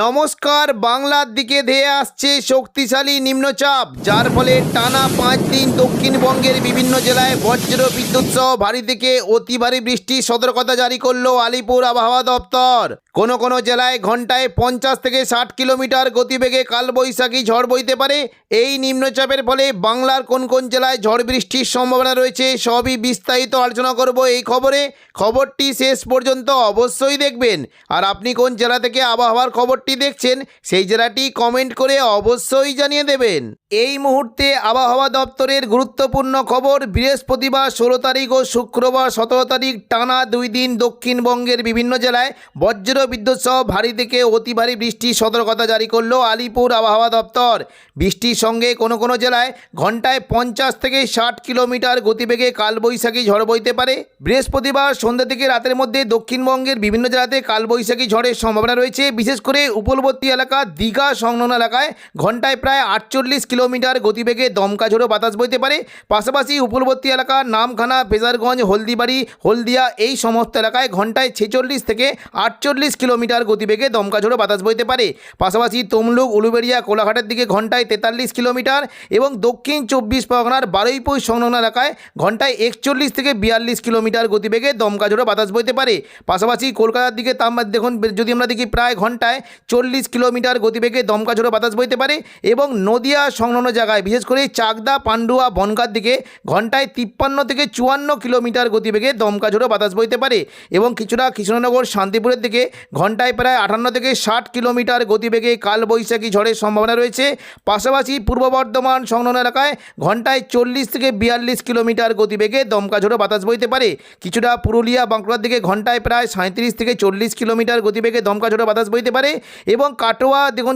নমস্কার। বাংলার দিকে ধেয়ে আসছে শক্তিশালী নিম্নচাপ, যার ফলে টানা 5 দিন দক্ষিণবঙ্গের বিভিন্ন জেলায় বজ্র বিদ্যুৎ সহ ভারী থেকে অতি ভারী বৃষ্টির সতর্কতা জারি করলো আলিপুর আবহাওয়া দপ্তর। কোনো জেলায় ঘন্টায় 50 থেকে 60 কিলোমিটার গতিবেগে কালবৈশাখী ঝড় বইতে পারে। এই নিম্নচাপের ফলে বাংলার কোন জেলায় ঝড় বৃষ্টির সম্ভাবনা রয়েছে সবই বিস্তারিত আলোচনা করব এই খবরটি শেষ পর্যন্ত অবশ্যই দেখবেন। আর আপনি কোন জেলা থেকে আবহাওয়ার খবরটি দেখছেন সেই জেলাটি কমেন্ট করে অবশ্যই জানিয়ে দেবেন। এই মুহূর্তে আবহাওয়া দপ্তরের গুরুত্বপূর্ণ খবর। বৃহস্পতিবার 16 তারিখ ও শুক্রবার 17 তারিখ টানা 2 দিন দক্ষিণবঙ্গের বিভিন্ন জেলায় বজ্র বিদ্যুৎ সহ ভারী থেকে অতি ভারী বৃষ্টির সতর্কতা জারি করলো আলিপুর আবহাওয়া দপ্তর। বৃষ্টির সঙ্গে কোনো জেলায় ঘন্টায় 50 থেকে 60 কিলোমিটার গতিবেগে কালবৈশাখী ঝড় বইতে পারে। বৃহস্পতিবার সন্ধ্যা থেকে রাতের মধ্যে দক্ষিণবঙ্গের বিভিন্ন জেলাতে কালবৈশাখী ঝড়ের সম্ভাবনা রয়েছে। বিশেষ করে উপকূলবর্তী এলাকা দীঘা সংলগ্ন এলাকায় ঘন্টায় প্রায় 48 কিলোমিটার গতিবেগে দমকা ঝোড়ো বাতাস বইতে পারে। পাশাপাশি উপকূলবর্তী এলাকা নামখানা, ফেজারগঞ্জ, হলদিবাড়ি, হলদিয়া এই সমস্ত এলাকায় ঘন্টায় 46 থেকে 48 কিলোমিটার গতিবেগে দমকা ঝোড়ো বাতাস বইতে পারে। পাশাপাশি তমলুক, উলুবেড়িয়া, কোলাঘাটের দিকে ঘন্টায় 43 কিলোমিটার এবং দক্ষিণ 24 পরগনার বারুইপুর সংলগ্ন এলাকায় ঘন্টায় 41 থেকে 42 কিলোমিটার গতিবেগে দমকা ঝোড়ো বাতাস বইতে পারে। পাশাপাশি কলকাতার দিকে দেখুন, যদি আমরা দেখি প্রায় ঘন্টায় 40 কিলোমিটার গতিবেগে দমকা ঝোড়ো বাতাস বইতে পারে। এবং নদিয়া সংলগ্ন জায়গায় বিশেষ করে চাকদা, পান্ডুয়া, বনগাঁর দিকে ঘন্টায় 53 থেকে 54 কিলোমিটার গতিবেগে দমকা ঝোড়ো বাতাস বইতে পারে। এবং কিছুটা কৃষ্ণনগর, শান্তিপুরের দিকে ঘন্টায় প্রায় 58 থেকে 60 কিলোমিটার গতিবেগে কালবৈশাখী ঝড়ের সম্ভাবনা রয়েছে। পাশাপাশি পূর্ব বর্ধমান সংলগ্ন এলাকায় ঘন্টায় 40 থেকে 42 কিলোমিটার গতিবেগে দমকা ঝোড়ো বাতাস বইতে পারে। কিছুটা পুরুলিয়া, বাঁকুড়ার দিকে ঘন্টায় প্রায় 37 থেকে 40 কিলোমিটার গতিবেগে দমকা ঝোড়ো বাতাস বইতে পারে। এবং কাটোয়া দেখুন,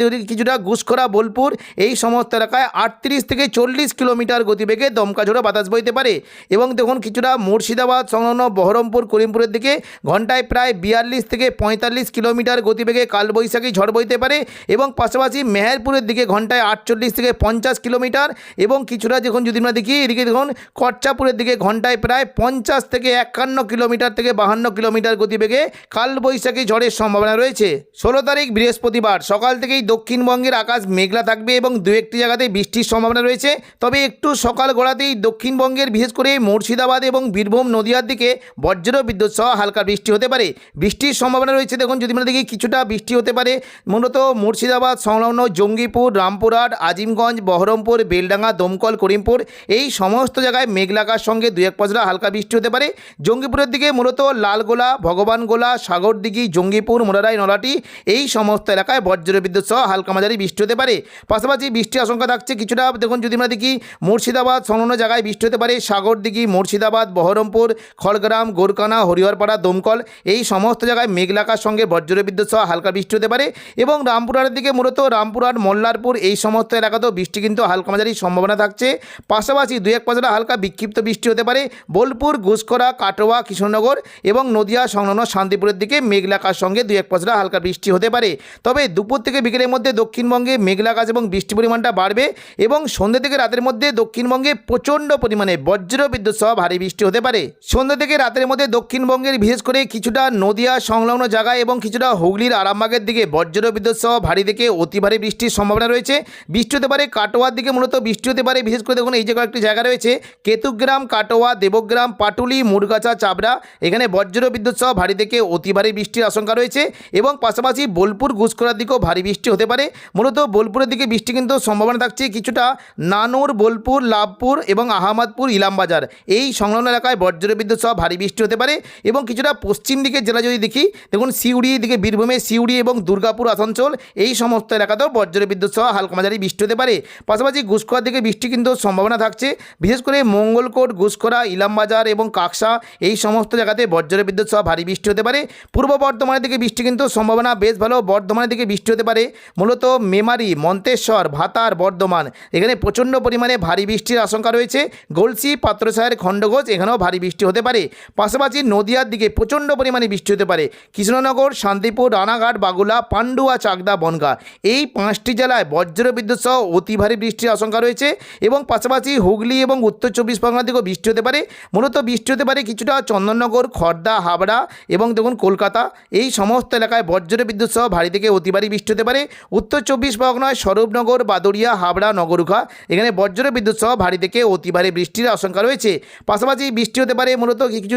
যদি কিছুটা ঘুষখরা, বোলপুর এই সমস্ত এলাকায় 38 থেকে 40 কিলোমিটার গতিবেগে দমকা ঝোড়ো বাতাস বইতে পারে। এবং দেখুন কিছুটা মুর্শিদাবাদ সংলগ্ন বহরমপুর, করিমপুরের দিকে ঘন্টায় প্রায় 42 থেকে 45 কিলোমিটার গতিবেগে কালবৈশাখী ঝড় বইতে পারে। এবং পাশাপাশি মেহেরপুরের দিকে ঘন্টায় 48 থেকে 50 কিলোমিটার। এবং কিছুটা যদি আমরা দেখি এদিকে দেখুন কচ্ছাপুরের দিকে ঘন্টায় প্রায় 50 থেকে 51 কিলোমিটার থেকে 52 কিলোমিটার গতিবেগে কালবৈশাখী ঝড়ের সম্ভাবনা রয়েছে। 16 তারিখ বৃহস্পতিবার সকাল থেকেই দক্ষিণবঙ্গের আকাশ মেঘলা থাকবে এবং দু একটি জায়গাতে বৃষ্টির সম্ভাবনা রয়েছে। তবে একটু সকাল গড়াতেই দক্ষিণবঙ্গের বিশেষ করে মুর্শিদাবাদ এবং বীরভূম, নদিয়ার দিকে বজ্র বিদ্যুৎ সহ হালকা বৃষ্টি হতে পারে। বৃষ্টির সম্ভাবনা রয়েছে দেখুন, যদি আমরা দেখি কিছুটা বৃষ্টি হতে পারে মূলত মুর্শিদাবাদ সংলগ্ন জঙ্গিপুর, রামপুরহাট, আজিমগঞ্জ, বহরমপুর, বেলডাঙ্গা, দমকল, করিমপুর এই সমস্ত জায়গায় মেঘলাকার সঙ্গে 2-1 পশলা হালকা বৃষ্টি হতে পারে। জঙ্গিপুরের দিকে মূলত লালগোলা, ভগবানগোলা, সাগরদিঘি, জঙ্গিপুর, মোরারাই, নলাটি এই সমস্ত এলাকায় বজ্র বিদ্যুৎ সহ হালকা মাঝারি বৃষ্টি হতে পারে। পাশাপাশি বৃষ্টির আশঙ্কা থাকছে কিছুটা দেখুন, যদি আমরা দেখি মুর্শিদাবাদ সংলগ্ন জায়গায় বৃষ্টি হতে পারে। সাগরদিঘি, মুর্শিদাবাদ, বহরমপুর, খড়গ্রাম, গোরকানা, হরিহরপাড়া, দমকল এই সমস্ত জায়গায় মেঘলাকার সঙ্গে বজ্র বিদ্যুৎ সহ হালকা বৃষ্টি হতে পারে। এবং রামপুরহাটের দিকে মূলত রামপুরহাট, মল্লারপুর এই সমস্ত এলাকাতেও বৃষ্টি কিন্তু হালকা মাঝারি সম্ভাবনা থাকছে। পাশাপাশি 2-1 পশলা হালকা বিক্ষিপ্ত বৃষ্টি হতে পারে বোলপুর, ঘুষখরা, কাটোয়া, কৃষ্ণনগর এবং নদিয়া সংলগ্ন শান্তিপুরের দিকে মেঘলাকার সঙ্গে 2-1 পশলা হালকা বৃষ্টি হতে পারে। তবে দুপুর থেকে বিকেলের মধ্যে দক্ষিণবঙ্গে মেঘলাকাশ এবং বৃষ্টির পরিমাণটা বাড়বে এবং সন্ধ্যা থেকে রাতের মধ্যে দক্ষিণবঙ্গে প্রচণ্ড পরিমাণে বজ্র বিদ্যুৎ সহ ভারী বৃষ্টি হতে পারে। সন্ধ্যা থেকে রাতের মধ্যে দক্ষিণবঙ্গের বিশেষ করে কিছুটা নদিয়া সংলগ্ন জায়গায় এবং কিছুটা হুগলির আরামবাগের দিকে বজ্র বিদ্যুৎ সহ ভারী থেকে অতি ভারী বৃষ্টির সম্ভাবনা রয়েছে। বৃষ্টি হতে পারে কাটোয়ার দিকে মূলত বৃষ্টি হতে পারে। বিশেষ করে দেখুন এই যে কয়েকটি জায়গা রয়েছে কেতুগ্রাম, কাটোয়া, দেবগ্রাম, পাটুলি, মুরগাছা, চাবড়া এখানে বজ্র বিদ্যুৎ সহ ভারী থেকে অতি ভারী বৃষ্টির আশঙ্কা রয়েছে। এবং পাশাপাশি বোলপুর, ঘুষখরার দিকেও ভারী বৃষ্টি হতে পারে। মূলত বোলপুরের দিকে বৃষ্টি কিন্তু সম্ভাবনা থাকছে কিছুটা নানুর, বোলপুর, লাভপুর এবং আহমদপুর, ইলামবাজার এই সংলগ্ন এলাকায় বজ্র বিদ্যুৎ সহ ভারী বৃষ্টি হতে পারে। এবং কিছুটা পশ্চিম দিকের জেলা যদি দেখি দেখুন সিউড়ি দিকে, বীরভূমে সিউড়ি এবং দুর্গাপুর আসানসোল এই সমস্ত এলাকাতেও বজ্র বিদ্যুৎ সহ হালকা মাঝারি বৃষ্টি হতে পারে। পাশাপাশি ঘুষখরার দিকে বৃষ্টি কিন্তু সম্ভাবনা থাকছে বিশেষ করে মঙ্গলকোট, ঘুষখরা, ইলামবাজার এবং কাকসা এই সমস্ত জায়গাতে বজ্র বিদ্যুৎ সহ ভারী বৃষ্টি হতে পারে। পূর্ব বর্ধমানের দিকে বৃষ্টি কিন্তু সম্ভাবনা বেশ ভালো। বর্ধমানের দিকে বৃষ্টি হতে পারে, মূলত মেমারি, মন্তেশ্বর, ভাতার, বর্ধমান এখানে প্রচণ্ড পরিমাণে ভারী বৃষ্টির আশঙ্কা রয়েছে। গলসি, পাত্রসাহের, খণ্ডঘোষ এখানেও ভারী বৃষ্টি হতে পারে। পাশাপাশি নদিয়ার দিকে প্রচণ্ড পরিমাণে বৃষ্টি হতে পারে। কৃষ্ণনগর, শান্তিপুর, রানাঘাট, বাগুলা, পান্ডুয়া, চাকদা, বনগাঁ এই 5টি জেলায় বজ্র বিদ্যুৎ সহ অতি ভারী বৃষ্টির আশঙ্কা রয়েছে। এবং পাশাপাশি হুগলি এবং উত্তর 24 পরগনার দিকেও বৃষ্টি হতে পারে। মূলত বৃষ্টি হতে পারে কিছুটা চন্দননগর, খড়দা, হাবড়া এবং দেখুন কলকাতা এই সমস্ত এলাকায় বজ্র বিদ্যুৎ সহ ভারী থেকে অতি ভারী বৃষ্টি হতে পারে। উত্তর 24 পরগনায় স্বরূপনগর, বাদুড়িয়া, হাবড়া, নগরুখা এখানে বজ্র বিদ্যুৎ সহ ভারী থেকে অতি ভারী বৃষ্টির আশঙ্কা রয়েছে। পাশাপাশি বৃষ্টি হতে পারে মূলত কিছু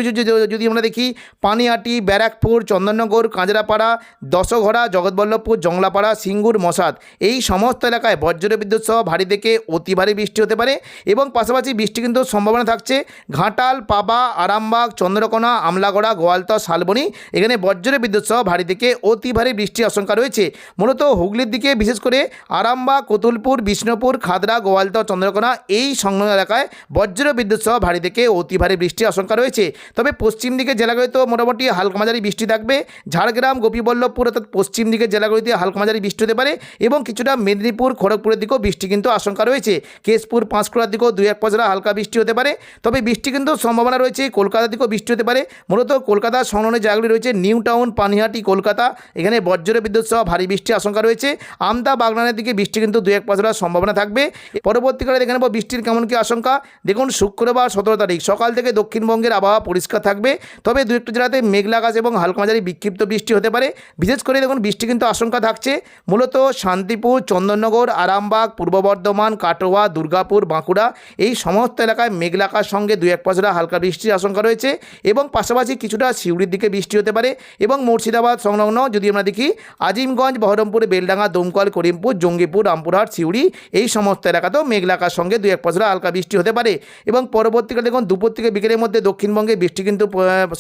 যদি আমরা দেখি পানিহাটি, ব্যারাকপুর, চন্দননগর, কাঁচরাপাড়া, দশঘরা, জগৎবল্লভপুর, জংলাপাড়া, সিঙ্গুর, মশাদ এই সমস্ত এলাকায় বজ্র বিদ্যুৎ সহ ভারী থেকে অতি ভারী বৃষ্টি হতে পারে। এবং পাশাপাশি বৃষ্টি কিন্তু সম্ভাবনা থাকছে ঘাটাল, পাবা, আরামবাগ, চন্দ্রকোনা, আমলাগড়া, গোয়ালতর, শালবনী এখানে বজ্র বিদ্যুৎ সহ ভারী থেকে অতি ভারী বৃষ্টির আশঙ্কা রয়েছে। মূলত হুগলির দিকে বিশেষ করে আরামবাগ, কতুলপুর, বিষ্ণুপুর, খাদড়া, গোয়ালতর, চন্দ্রকোনা এই সংলগ্ন এলাকায় বজ্র বিদ্যুৎ সহ ভারী থেকে অতি ভারী বৃষ্টির আশঙ্কা রয়েছে। তবে পশ্চিম দিকের জেলাগুলিতে মোটামুটি হালকা মাঝারি বৃষ্টি থাকবে। ঝাড়গ্রাম, গোপীবল্লভপুর অর্থাৎ পশ্চিম দিকের জেলাগুলিতে হালকা মাঝারি বৃষ্টি হতে পারে এবং কিছুটা মেদিনীপুর, খড়গপুরের দিকেও বৃষ্টি কিন্তু আশঙ্কা রয়েছে। কেশপুর, পাঁশকুড়ার দিকেও 2-1 পশলা হালকা বৃষ্টি হতে পারে। তবে বৃষ্টি কিন্তু সম্ভাবনা রয়েছে কলকাতার দিকেও বৃষ্টি হতে পারে। মূলত কলকাতার সংলগ্ন জায়গাগুলি রয়েছে নিউ টাউন, পানিহাটি, কলকাতা এখানে বজ্র বিদ্যুৎ সহ ভারী বৃষ্টির আশঙ্কা রয়েছে। আমতা, বাগনানের দিকে বৃষ্টি কিন্তু 2-1 পশলার সম্ভাবনা থাকবে। পরবর্তীকালে দেখে নেব বৃষ্টির কেমন কী আশঙ্কা। দেখুন শুক্রবার 17 তারিখ সকাল থেকে দক্ষিণবঙ্গের আবহাওয়া পরিষ্কার থাকবে। তবে 2-1 জেলাতে মেঘলা আকাশ এবং হালকা মাঝারি বিক্ষিপ্ত বৃষ্টি হতে পারে। বিশেষ করে দেখুন বৃষ্টি কিন্তু আশঙ্কা থাকছে মূলত শান্তিপুর, চন্দননগর, আরামবাগ, পূর্ব বর্ধমান, কাটোয়া, দুর্গাপুর, বাঁকুড়া এই সমস্ত এলাকায় মেঘলা আকাশ সঙ্গে 2-1 পশলা হালকা বৃষ্টির আশঙ্কা রয়েছে। এবং পাশাপাশি কিছুটা সিউড়ির দিকে বৃষ্টি হতে পারে। এবং মুর্শিদাবাদ সংলগ্ন যদি আমরা দেখি আজিমগঞ্জ, বহরমপুর, বেলডাঙ্গা, দমকল, করিমপুর, জঙ্গিপুর, রামপুরহাট, সিউড়ি এই সমস্ত এলাকাতেও মেঘলা আকাশ সঙ্গে 2-1 পশলা হালকা বৃষ্টি হতে পারে। এবং পরবর্তীকালে দেখুন দুপুর থেকে বিকেলের মধ্যে দক্ষিণবঙ্গে বৃষ্টি কিন্তু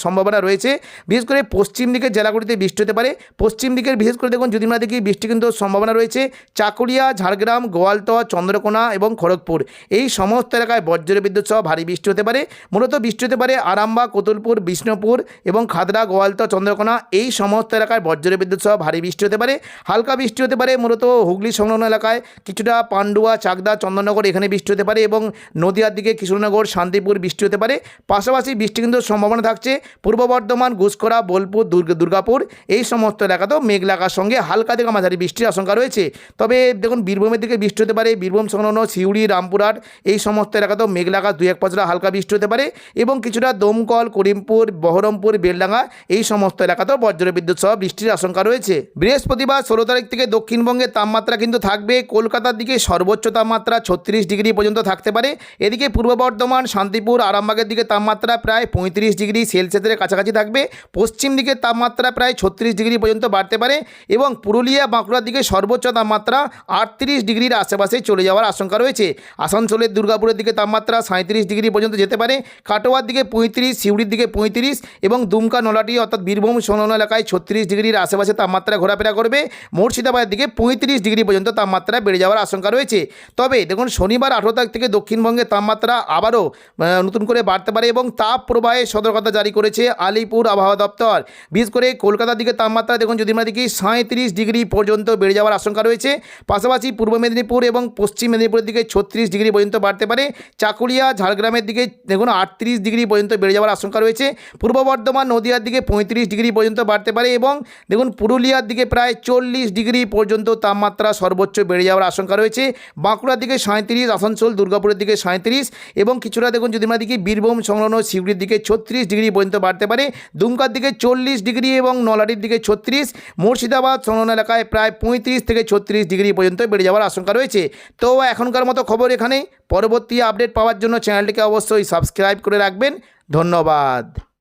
সম্ভাবনা রয়েছে। বিশেষ করে পশ্চিম দিকের জেলাগুলিতে বৃষ্টি হতে পারে। পশ্চিম দিকের বিশেষ করে দেখুন যদি আমরা দেখি বৃষ্টি কিন্তু সম্ভাবনা রয়েছে চাকুলিয়া, ঝাড়গ্রাম, গোয়ালতর, চন্দ্রকোনা এবং খড়গপুর এই সমস্ত এলাকায় বজ্র বিদ্যুৎ সহ ভারী বৃষ্টি হতে পারে। মূলত বৃষ্টি হতে পারে আরামবাগ, কতুলপুর, বিষ্ণুপুর এবং খাদড়া, গোয়ালতর, চন্দ্রকোনা এই সমস্ত এলাকায় বজ্র বিদ্যুৎ সহ ভারী বৃষ্টি হতে পারে। হালকা বৃষ্টি হতে পারে মূলত হুগলি সংলগ্ন এলাকায় কিছুটা পান্ডুয়া, চাকদা, চন্দননগর এখানে বৃষ্টি হতে পারে এবং নদিয়ার দিকে কৃষ্ণনগর, শান্তিপুর বৃষ্টি হতে পারে। পাশাপাশি বৃষ্টি কিন্তু সম্ভাবনা থাকছে পূর্ব বর্ধমান, ঘুষকরা, বোলপুর, দুর্গাপুর এই সমস্ত এলাকাতেও মেঘলা আকাশ সঙ্গে হালকা থেকে মাঝারি বৃষ্টির আশঙ্কা রয়েছে। তবে দেখুন বীরভূমের দিকে বৃষ্টি হতে পারে। বীরভূম সংলগ্ন সিউড়ি, রামপুরহাট এই সমস্ত এলাকাতেও মেঘলা আকাশ 2-1 পশলা হালকা বৃষ্টি হতে পারে এবং কিছুটা দমকল, করিমপুর, বহরমপুর, বেলডাঙ্গা এই সমস্ত এলাকাতেও বজ্র বিদ্যুৎ সহ বৃষ্টির আশঙ্কা রয়েছে। বৃহস্পতিবার 16 তারিখ থেকে দক্ষিণবঙ্গের তাপমাত্রা কিন্তু থাকবে কলকাতার দিকে সর্বোচ্চ তাপমাত্রা 36 ডিগ্রি পর্যন্ত থাকতে পারে। এদিকে পূর্ব বর্ধমান, শান্তিপুর, আরামবাগের দিকে তাপমাত্রা প্রায় 35 ডিগ্রি সেলসিয়াসের কাছাকাছি থাকবে। পশ্চিম দিকের তাপমাত্রা প্রায় 36 ডিগ্রি পর্যন্ত বাড়তে পারে এবং পুরুলিয়া, বাঁকুড়ার দিকে সর্বোচ্চ তাপমাত্রা 38 ডিগ্রির আশেপাশে চলে যাওয়ার আশঙ্কা রয়েছে। আসানসোলের, দুর্গাপুরের দিকে তাপমাত্রা 37 ডিগ্রি পর্যন্ত যেতে পারে। কাটোয়ার দিকে 35, সিউড়ির দিকে 35 এবং দুমকা, নলাটি অর্থাৎ বীরভূম সংলগ্ন এলাকায় 36 ডিগ্রির আশেপাশে তাপমাত্রা ঘোরাফেরা করবে। মুর্শিদাবাদের দিকে 35 ডিগ্রি পর্যন্ত তাপমাত্রা বেড়ে যাওয়ার আশঙ্কা রয়েছে। তবে দেখুন শনিবার 18 তারিখ থেকে দক্ষিণবঙ্গের তাপমাত্রা আবারও নতুন করে বাড়তে পারে এবং তাপ প্রবাহের সতর্কতা জারি করেছে আলিপুর আবহাওয়া দপ্তর। বিশেষ করে কলকাতার দিকে তাপমাত্রা দেখুন যদি আমরা দেখি 37 ডিগ্রি পর্যন্ত বেড়ে যাওয়ার আশঙ্কা রয়েছে। পাশাপাশি পূর্ব মেদিনীপুর এবং পশ্চিম মেদিনীপুরের দিকে 36 ডিগ্রি পর্যন্ত বাড়তে পারে। চাকুলিয়া, ঝাড়গ্রামের দিকে দেখুন 38 ডিগ্রি পর্যন্ত বেড়ে যাওয়ার আশঙ্কা রয়েছে। পূর্ব বর্ধমান, নদিয়ার দিকে 35 ডিগ্রি পর্যন্ত বাড়তে পারে এবং দেখুন পুরুলিয়ার দিকে প্রায় 40 ডিগ্রি পর্যন্ত তাপমাত্রা সর্বোচ্চ বেড়ে যাওয়ার আশঙ্কা রয়েছে। বাঁকুড়ার দিকে 37, আসানসোল, দুর্গাপুরের দিকে 37 এবং কিছুটা দেখুন যদি আমরা দেখি বীরভূম সংলগ্ন সিউড়ির দিকে 36 ডিগ্রি পর্যন্ত বাড়তে পারে। দুমকার দিকে 40 ডিগ্রি এবং নলাটির দিকে 36, মুর্শিদাবাদ সংলগ্ন এলাকায় প্রায় 35 থেকে 36 ডিগ্রি পর্যন্ত বেড়ে যাওয়ার আশঙ্কা রয়েছে। তো এখনকার মতো খবর এখানেই। পরবর্তী আপডেট পাওয়ার জন্য চ্যানেলটিকে অবশ্যই সাবস্ক্রাইব করে রাখবেন। ধন্যবাদ।